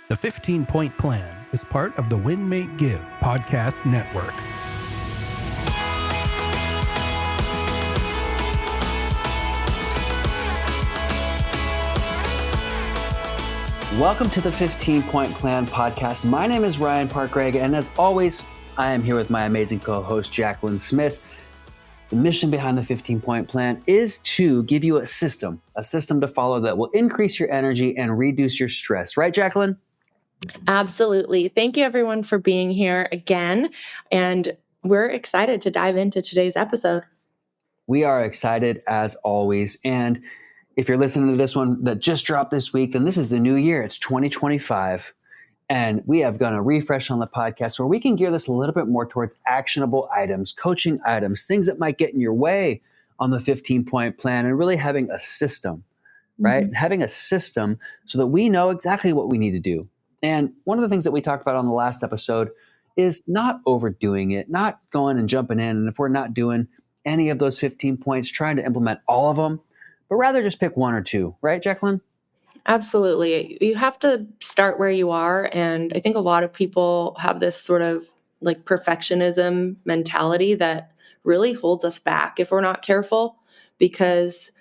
The 15-Point Plan is part of the Win, Make, Give podcast network. Welcome to the 15-Point Plan podcast. My name is Ryan Greigg, and as always, I am here with my amazing co-host, Jacqueline Smith. The mission behind the 15-Point Plan is to give you a system to follow that will increase your energy and reduce your stress. Right, Jacqueline? Absolutely. Thank you, everyone, for being here again. And we're excited to dive into today's episode. We are excited as always. And if you're listening to this one that just dropped this week, then this is the new year. It's 2025. And we have done a refresh on the podcast where we can gear this a little bit more towards actionable items, coaching items, things that might get in your way on the 15-Point Plan, and really having a system, right? Mm-hmm. Having a system so that we know exactly what we need to do. And one of the things that we talked about on the last episode is not overdoing it, not going and jumping in. And if we're not doing any of those 15 points, trying to implement all of them, but rather just pick one or two, right, Jacqueline? Absolutely. You have to start where you are. And I think a lot of people have this sort of like perfectionism mentality that really holds us back if we're not careful, because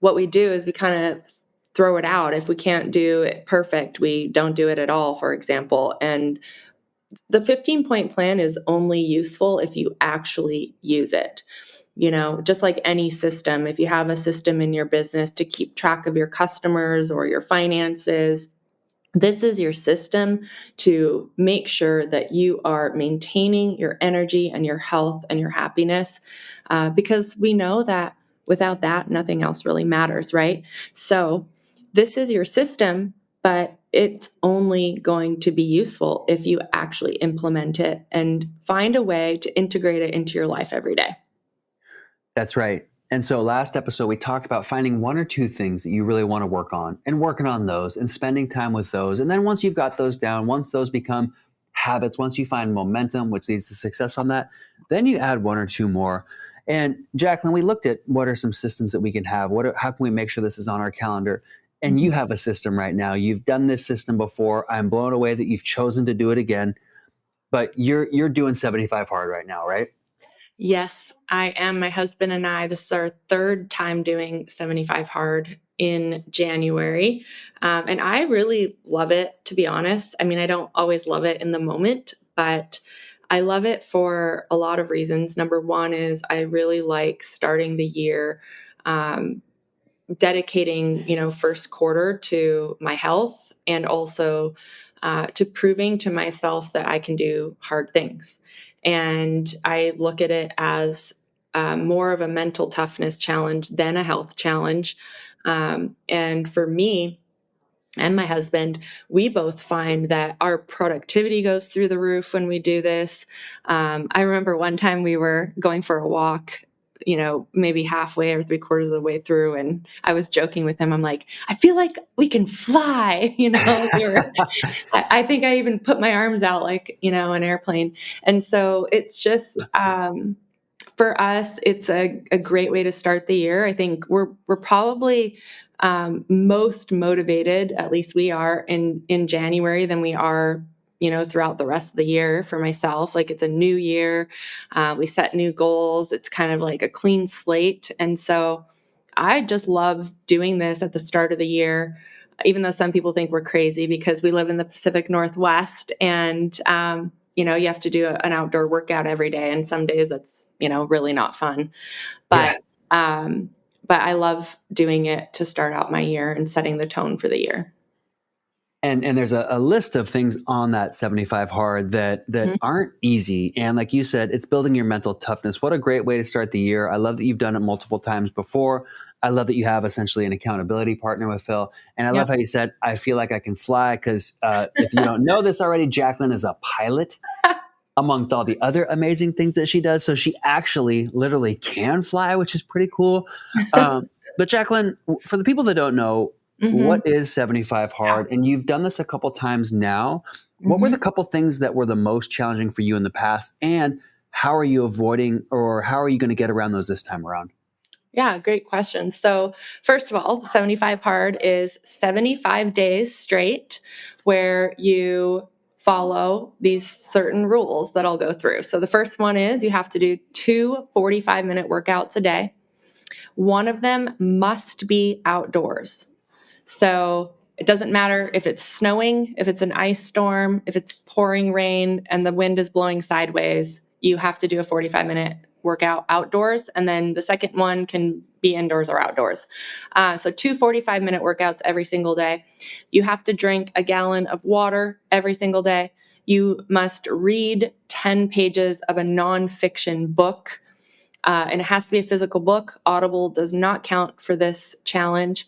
what we do is we kind of throw it out. If we can't do it perfect, we don't do it at all, for example. And the 15-Point Plan is only useful if you actually use it. You know, just like any system, if you have a system in your business to keep track of your customers or your finances, this is your system to make sure that you are maintaining your energy and your health and your happiness, because we know that without that, nothing else really matters, right? So this is your system, but it's only going to be useful if you actually implement it and find a way to integrate it into your life every day. That's right. And so last episode, we talked about finding one or two things that you really want to work on and working on those and spending time with those. And then once you've got those down, once those become habits, once you find momentum, which leads to success on that, then you add one or two more. And Jacqueline, we looked at what are some systems that we can have? How can we make sure this is on our calendar? And you have a system right now. You've done this system before. I'm blown away that you've chosen to do it again. But you're doing 75 hard right now, right? Yes, I am. My husband and I, this is our third time doing 75 hard in January. And I really love it, to be honest. I mean, I don't always love it in the moment, but I love it for a lot of reasons. Number one is I really like starting the year, dedicating, first quarter to my health and also to proving to myself that I can do hard things. And I look at it as more of a mental toughness challenge than a health challenge. And for me and my husband, we both find that our productivity goes through the roof when we do this. I remember one time we were going for a walk, maybe halfway or 3/4 of the way through. And I was joking with him. I'm like, I feel like we can fly, I think I even put my arms out like, an airplane. And so it's just, for us, it's a great way to start the year. I think we're probably most motivated, at least we are in January than we are throughout the rest of the year. For myself, like, it's a new year. We set new goals. It's kind of like a clean slate. And so I just love doing this at the start of the year, even though some people think we're crazy because we live in the Pacific Northwest and, you have to do an outdoor workout every day. And some days that's, really not fun. But, but I love doing it to start out my year and setting the tone for the year. And there's a list of things on that 75 hard that aren't easy. And like you said, it's building your mental toughness. What a great way to start the year. I love that you've done it multiple times before. I love that you have essentially an accountability partner with Phil. And I love how you said, I feel like I can fly, because if you don't know this already, Jacqueline is a pilot amongst all the other amazing things that she does. So she actually literally can fly, which is pretty cool. But Jacqueline, for the people that don't know, what is 75 hard? And you've done this a couple times now. What were the couple things that were the most challenging for you in the past? And how are you avoiding, or how are you going to get around those this time around? Yeah, great question. So, first of all, 75 hard is 75 days straight where you follow these certain rules that I'll go through. So, the first one is you have to do 2 45-minute workouts a day. One of them must be outdoors. So it doesn't matter if it's snowing, if it's an ice storm, if it's pouring rain and the wind is blowing sideways, you have to do a 45-minute workout outdoors. And then the second one can be indoors or outdoors. So 2 45-minute workouts every single day. You have to drink a gallon of water every single day. You must read 10 pages of a nonfiction book, and it has to be a physical book. Audible does not count for this challenge.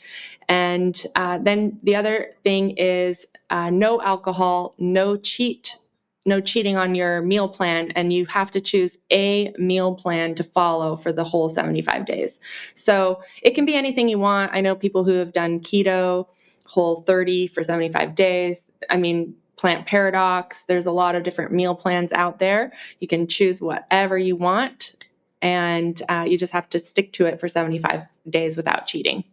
And then the other thing is no alcohol, no cheating on your meal plan, and you have to choose a meal plan to follow for the whole 75 days. So it can be anything you want. I know people who have done keto, Whole30 for 75 days. I mean, Plant Paradox. There's a lot of different meal plans out there. You can choose whatever you want, and you just have to stick to it for 75 days without cheating.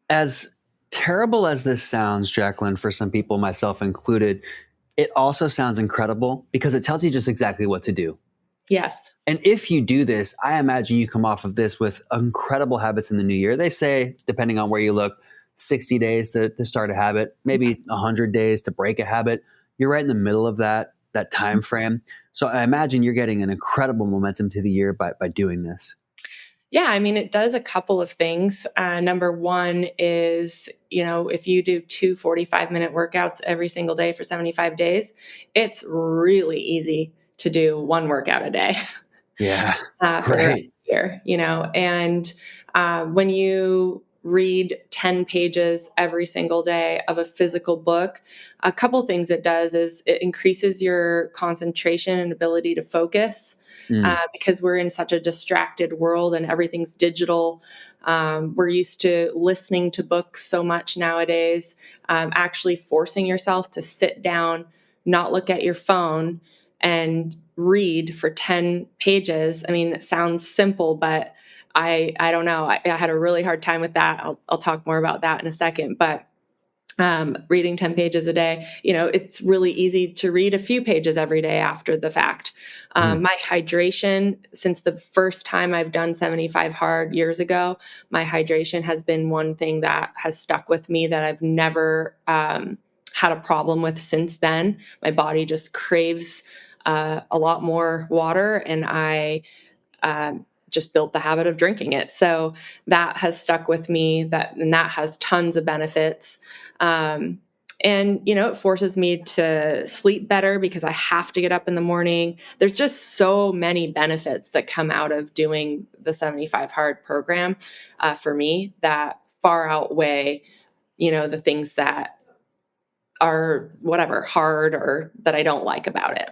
As terrible as this sounds, Jacqueline, for some people, myself included, it also sounds incredible because it tells you just exactly what to do. Yes. And if you do this, I imagine you come off of this with incredible habits in the new year. They say, depending on where you look, 60 days to start a habit, maybe 100 days to break a habit. You're right in the middle of that time frame. So I imagine you're getting an incredible momentum to the year by doing this. Yeah, I mean, it does a couple of things. Number one is, if you do 2 45-minute workouts every single day for 75 days, it's really easy to do one workout a day. Yeah, For the rest right. of the year, and when you read 10 pages every single day of a physical book, a couple things it does is it increases your concentration and ability to focus, because we're in such a distracted world and everything's digital. We're used to listening to books so much nowadays. Actually forcing yourself to sit down, not look at your phone, and read for 10 pages. I mean, it sounds simple, but I don't know. I had a really hard time with that. I'll talk more about that in a second. But reading 10 pages a day, it's really easy to read a few pages every day after the fact. My hydration, since the first time I've done 75 hard years ago, my hydration has been one thing that has stuck with me that I've never had a problem with since then. My body just craves a lot more water, and I just built the habit of drinking it. So that has stuck with me, and that has tons of benefits. And it forces me to sleep better because I have to get up in the morning. There's just so many benefits that come out of doing the 75 hard program for me that far outweigh, the things that are whatever hard or that I don't like about it.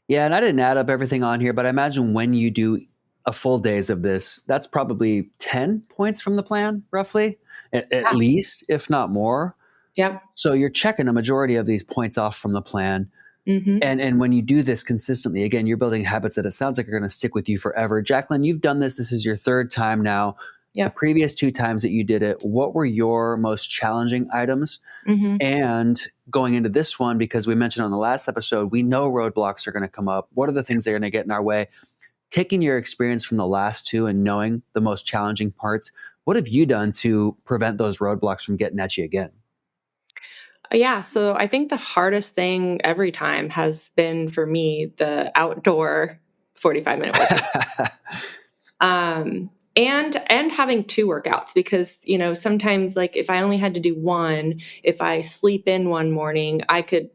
Yeah, and I didn't add up everything on here, but I imagine when you do a full days of this, that's probably 10 points from the plan, roughly, at Yeah. least, if not more. Yep. So you're checking a majority of these points off from the plan. Mm-hmm. And when you do this consistently, again, you're building habits that it sounds like are going to stick with you forever. Jacqueline, you've done this. This is your third time now. Yep. The previous 2 times that you did it, what were your most challenging items? Mm-hmm. And going into this one, because we mentioned on the last episode, we know roadblocks are going to come up. What are the things that are going to get in our way? Taking your experience from the last 2 and knowing the most challenging parts, what have you done to prevent those roadblocks from getting at you again? Yeah, so I think the hardest thing every time has been for me the outdoor 45-minute workout. And having 2 workouts because, sometimes like if I only had to do one, if I sleep in one morning, I could,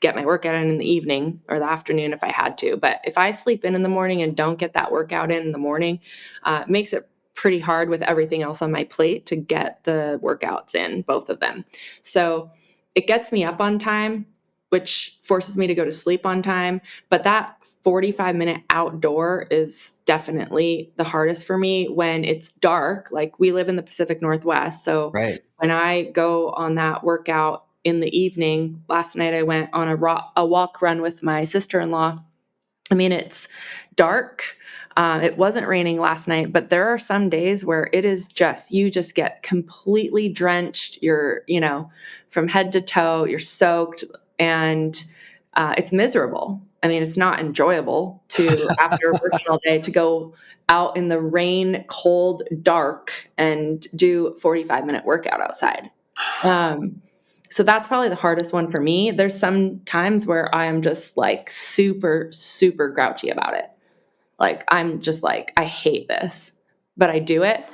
get my workout in the evening or the afternoon if I had to. But if I sleep in the morning and don't get that workout in the morning, it makes it pretty hard with everything else on my plate to get the workouts in, both of them. So it gets me up on time, which forces me to go to sleep on time. But that 45-minute outdoor is definitely the hardest for me when it's dark. Like we live in the Pacific Northwest. So Right. when I go on that workout in the evening, last night I went on a walk run with my sister-in-law. I mean, it's dark. It wasn't raining last night, but there are some days where it is you just get completely drenched. You're, from head to toe, you're soaked, and it's miserable. I mean, it's not enjoyable after a working all day, to go out in the rain, cold, dark, and do a 45-minute workout outside. So that's probably the hardest one for me. There's some times where I am just like super, super grouchy about it. Like, I'm just like, I hate this, but I do it.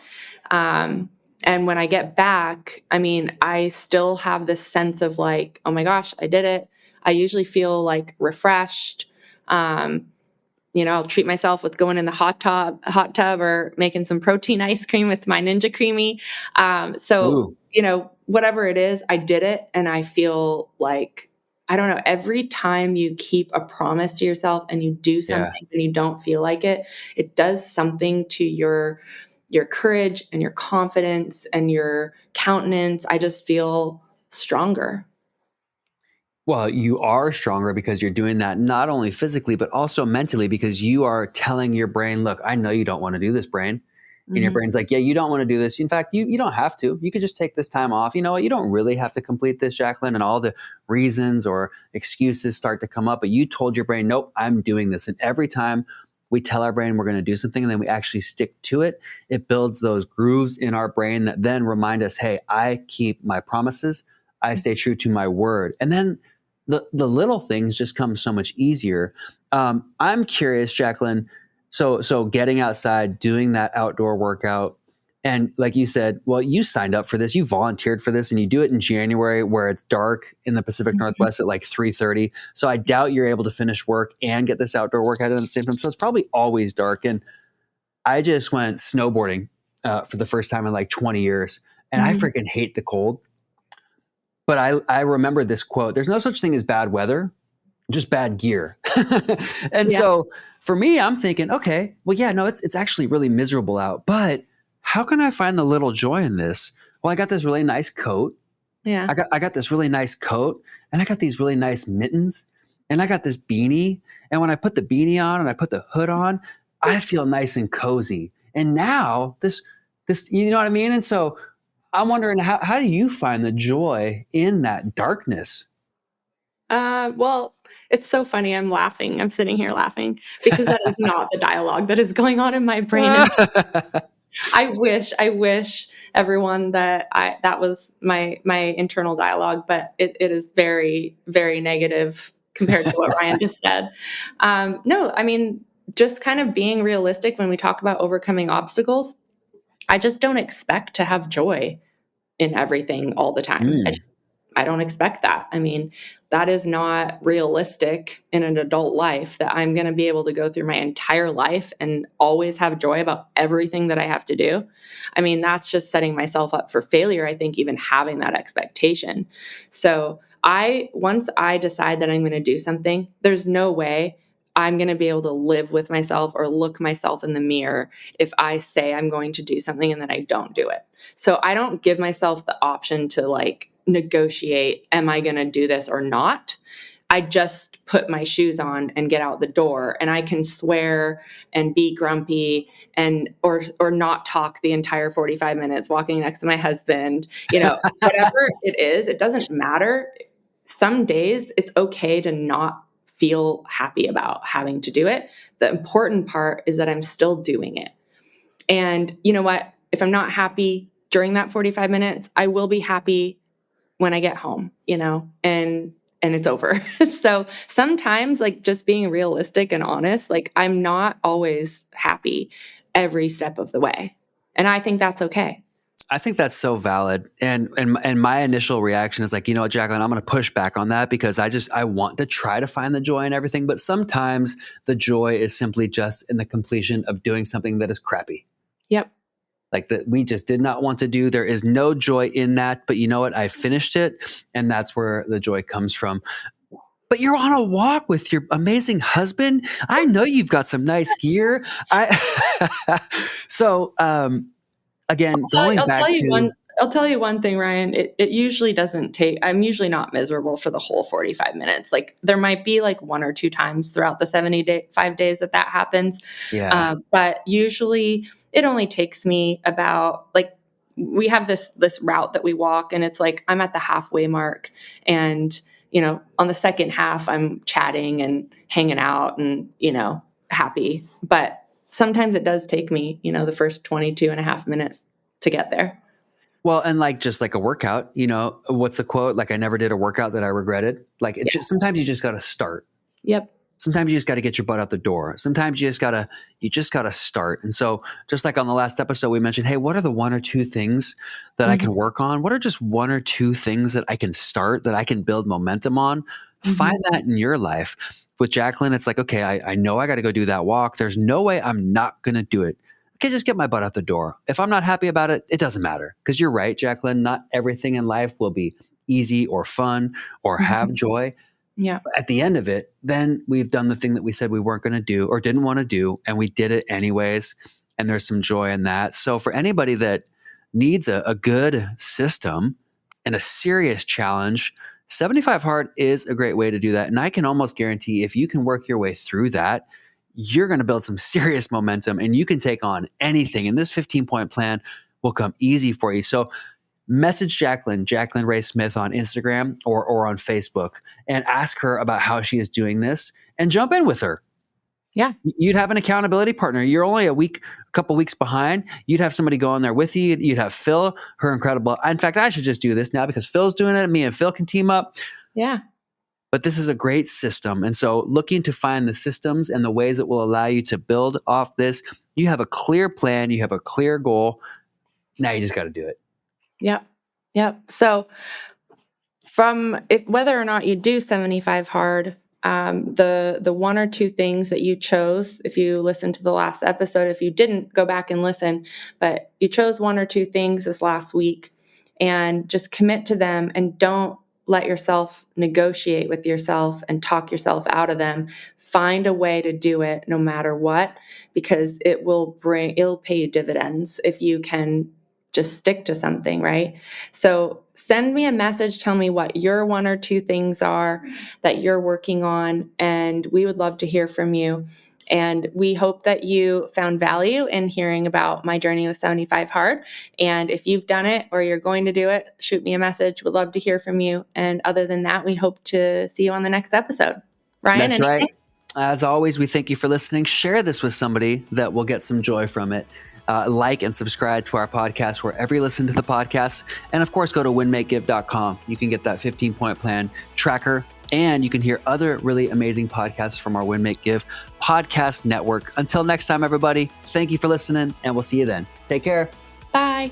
And when I get back, I mean, I still have this sense of like, oh my gosh, I did it. I usually feel like refreshed. I'll treat myself with going in the hot tub or making some protein ice cream with my Ninja Creamy. Ooh. Whatever it is, I did it. And I feel like, I don't know, every time you keep a promise to yourself and you do something and you don't feel like it does something to your courage and your confidence and your countenance. I just feel stronger. Well, you are stronger because you're doing that not only physically, but also mentally, because you are telling your brain, look, I know you don't want to do this, brain. And your brain's like, yeah, you don't want to do this. In fact, you don't have to. You could just take this time off. You know what? You don't really have to complete this, Jacqueline. And all the reasons or excuses start to come up. But you told your brain, nope, I'm doing this. And every time we tell our brain we're going to do something and then we actually stick to it, it builds those grooves in our brain that then remind us, hey, I keep my promises. I stay true to my word. And then the little things just come so much easier. I'm curious, Jacqueline. So getting outside, doing that outdoor workout, and like you said, well, you signed up for this, you volunteered for this, and you do it in January where it's dark in the Pacific Northwest at like 3:30. So I doubt you're able to finish work and get this outdoor workout at the same time. So it's probably always dark. And I just went snowboarding for the first time in like 20 years, and I freaking hate the cold. But I remember this quote: there's no such thing as bad weather, just bad gear. And so for me, I'm thinking, okay, well, yeah, no, it's actually really miserable out, but how can I find the little joy in this? Well, I got this really nice coat. Yeah. I got this really nice coat, and I got these really nice mittens, and I got this beanie. And when I put the beanie on and I put the hood on, I feel nice and cozy. And now this, you know what I mean? And so I'm wondering, how do you find the joy in that darkness? Well, it's so funny. I'm laughing. I'm sitting here laughing because that is not the dialogue that is going on in my brain. And I wish everyone that was my internal dialogue, but it is very, very negative compared to what Ryan just said. No, I mean, just kind of being realistic when we talk about overcoming obstacles. I just don't expect to have joy in everything all the time. I don't expect that. I mean, that is not realistic in an adult life, that I'm going to be able to go through my entire life and always have joy about everything that I have to do. I mean, that's just setting myself up for failure, I think, even having that expectation. So once I decide that I'm going to do something, there's no way I'm going to be able to live with myself or look myself in the mirror if I say I'm going to do something and then I don't do it. So I don't give myself the option to like negotiate, am I going to do this or not? I just put my shoes on and get out the door, and I can swear and be grumpy and or not talk the entire 45 minutes walking next to my husband, whatever it is, it doesn't matter. Some days it's okay to not feel happy about having to do it. The important part is that I'm still doing it. And you know what? If I'm not happy during that 45 minutes, I will be happy when I get home, and it's over. So sometimes, like, just being realistic and honest, like, I'm not always happy every step of the way. And I think that's okay. I think that's so valid. And my initial reaction is like, you know what, Jacqueline, I'm going to push back on that because I want to try to find the joy in everything. But sometimes the joy is simply just in the completion of doing something that is crappy. Yep. Like that we just did not want to do. There is no joy in that. But you know what? I finished it. And that's where the joy comes from. But you're on a walk with your amazing husband. I know you've got some nice gear. So, again, I'll tell you I'll tell you one thing, Ryan. It usually doesn't take, I'm usually not miserable for the whole 45 minutes. Like there might be like one or two times throughout the 5 days that happens. Yeah. But usually it only takes me about like, we have this route that we walk and it's like, I'm at the halfway mark and, on the second half, I'm chatting and hanging out and, happy. But sometimes it does take me, the first 22 and a half minutes to get there. Well, and just like a workout, what's the quote? Like, I never did a workout that I regretted. Like, sometimes you just got to start. Yep. Sometimes you just got to get your butt out the door. Sometimes you just gotta start. And so just like on the last episode, we mentioned, hey, what are the one or two things that I can work on? What are just one or two things that I can start, that I can build momentum on? Find that in your life. With Jacqueline, it's like, okay, I know I got to go do that walk. There's no way I'm not going to do it. Okay, just get my butt out the door. If I'm not happy about it, it doesn't matter. Because you're right, Jacqueline, not everything in life will be easy or fun or have joy. Yeah. But at the end of it, then we've done the thing that we said we weren't going to do or didn't want to do, and we did it anyways. And there's some joy in that. So for anybody that needs a good system and a serious challenge, 75 Hard is a great way to do that. And I can almost guarantee if you can work your way through that, you're going to build some serious momentum and you can take on anything. And this 15-point plan will come easy for you. So message Jacqueline Ray Smith on Instagram or on Facebook and ask her about how she is doing this and jump in with her. Yeah. You'd have an accountability partner. You're only a couple weeks behind. You'd have somebody go on there with you. You'd have Phil, her incredible. In fact, I should just do this now because Phil's doing it. Me and Phil can team up. Yeah. But this is a great system. And so looking to find the systems and the ways that will allow you to build off this, you have a clear plan. You have a clear goal. Now you just got to do it. Yep. So whether or not you do 75 hard, the one or two things that you chose, if you listened to the last episode, if you didn't, go back and listen, but you chose one or two things this last week and just commit to them and don't let yourself negotiate with yourself and talk yourself out of them. Find a way to do it no matter what, because it'll pay you dividends if you can just stick to something, right? So send me a message. Tell me what your one or two things are that you're working on, and we would love to hear from you. And we hope that you found value in hearing about my journey with 75 Hard. And if you've done it or you're going to do it, shoot me a message. We'd love to hear from you. And other than that, we hope to see you on the next episode. Ryan? That's right. As always, we thank you for listening. Share this with somebody that will get some joy from it. Like and subscribe to our podcast wherever you listen to the podcast. And of course, go to winmakegive.com. You can get that 15-point plan tracker, and you can hear other really amazing podcasts from our Win Make Give podcast network. Until next time, everybody, thank you for listening, and we'll see you then. Take care. Bye.